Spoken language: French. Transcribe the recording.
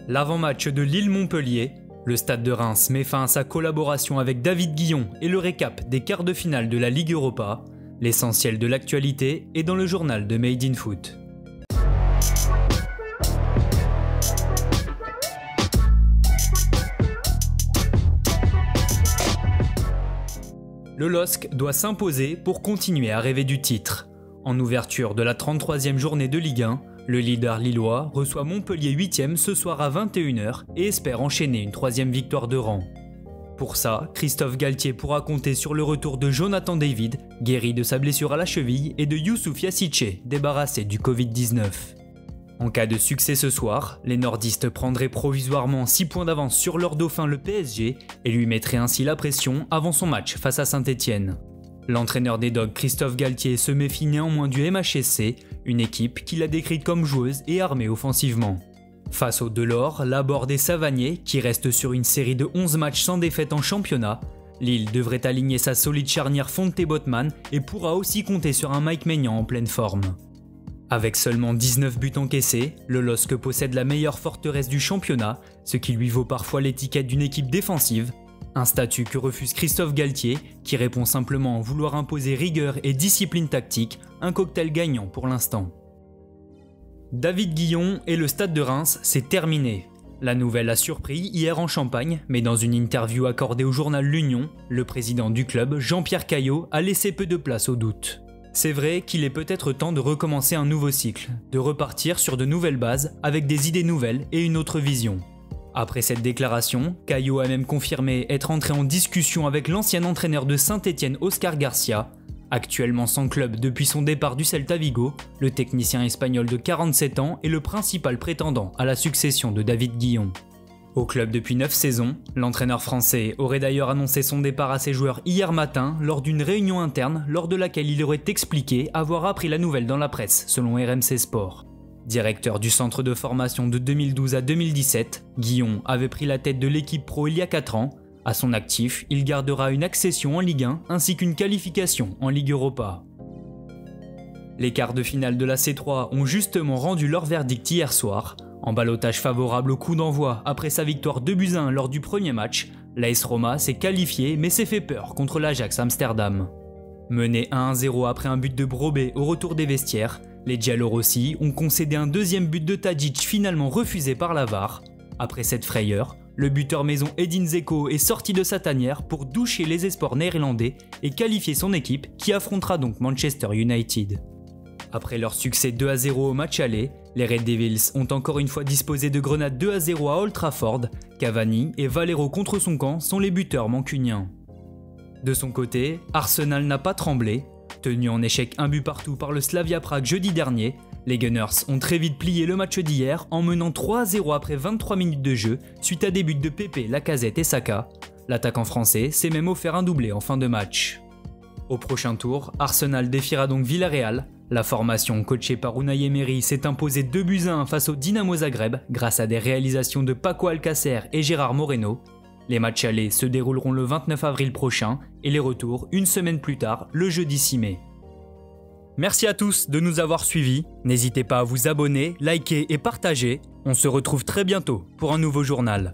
L'avant-match de Lille-Montpellier, le Stade de Reims met fin à sa collaboration avec David Guillon et le récap des quarts de finale de la Ligue Europa. L'essentiel de l'actualité est dans le journal de Made in Foot. Le LOSC doit s'imposer pour continuer à rêver du titre. En ouverture de la 33e journée de Ligue 1, le leader lillois reçoit Montpellier 8e ce soir à 21h et espère enchaîner une 3e victoire de rang. Pour ça, Christophe Galtier pourra compter sur le retour de Jonathan David, guéri de sa blessure à la cheville, et de Youssouf Yassiche, débarrassé du Covid-19. En cas de succès ce soir, les nordistes prendraient provisoirement 6 points d'avance sur leur dauphin le PSG et lui mettraient ainsi la pression avant son match face à Saint-Etienne. L'entraîneur des Dogs Christophe Galtier se méfie néanmoins du MHSC, une équipe qu'il a décrite comme joueuse et armée offensivement. Face au Delors, Laborde et Savanier, qui restent sur une série de 11 matchs sans défaite en championnat, Lille devrait aligner sa solide charnière Fonte-Botman et pourra aussi compter sur un Mike Maignan en pleine forme. Avec seulement 19 buts encaissés, le LOSC possède la meilleure forteresse du championnat, ce qui lui vaut parfois l'étiquette d'une équipe défensive, un statut que refuse Christophe Galtier, qui répond simplement en vouloir imposer rigueur et discipline tactique, un cocktail gagnant pour l'instant. David Guillon et le Stade de Reims, c'est terminé. La nouvelle a surpris hier en Champagne, mais dans une interview accordée au journal L'Union, le président du club, Jean-Pierre Caillot, a laissé peu de place au doute. C'est vrai qu'il est peut-être temps de recommencer un nouveau cycle, de repartir sur de nouvelles bases avec des idées nouvelles et une autre vision. Après cette déclaration, Caillot a même confirmé être entré en discussion avec l'ancien entraîneur de Saint-Etienne Oscar Garcia. Actuellement sans club depuis son départ du Celta Vigo, le technicien espagnol de 47 ans est le principal prétendant à la succession de David Guillon. Au club depuis 9 saisons, l'entraîneur français aurait d'ailleurs annoncé son départ à ses joueurs hier matin lors d'une réunion interne lors de laquelle il aurait expliqué avoir appris la nouvelle dans la presse, selon RMC Sport. Directeur du centre de formation de 2012 à 2017, Guillon avait pris la tête de l'équipe pro il y a 4 ans. À son actif, il gardera une accession en Ligue 1 ainsi qu'une qualification en Ligue Europa. Les quarts de finale de la C3 ont justement rendu leur verdict hier soir. En ballottage favorable au coup d'envoi après sa victoire 2-1 lors du premier match, l'AS Roma s'est qualifié mais s'est fait peur contre l'Ajax Amsterdam. Mené 1-0 après un but de Brobé au retour des vestiaires, les Giallorossi ont concédé un deuxième but de Tadic finalement refusé par la VAR. Après cette frayeur, le buteur maison Edin Dzeko est sorti de sa tanière pour doucher les espoirs néerlandais et qualifier son équipe qui affrontera donc Manchester United. Après leur succès 2-0 au match aller, les Red Devils ont encore une fois disposé de grenades 2-0 à Old Trafford. Cavani et Valero contre son camp sont les buteurs mancuniens. De son côté, Arsenal n'a pas tremblé. Tenu en échec un but partout par le Slavia Prague jeudi dernier, les Gunners ont très vite plié le match d'hier en menant 3-0 après 23 minutes de jeu suite à des buts de Pepe, Lacazette et Saka. L'attaquant français s'est même offert un doublé en fin de match. Au prochain tour, Arsenal défiera donc Villarreal. La formation coachée par Unai Emery s'est imposée 2-1 face au Dinamo Zagreb grâce à des réalisations de Paco Alcácer et Gérard Moreno. Les matchs allés se dérouleront le 29 avril prochain et les retours une semaine plus tard, le jeudi 6 mai. Merci à tous de nous avoir suivis. N'hésitez pas à vous abonner, liker et partager. On se retrouve très bientôt pour un nouveau journal.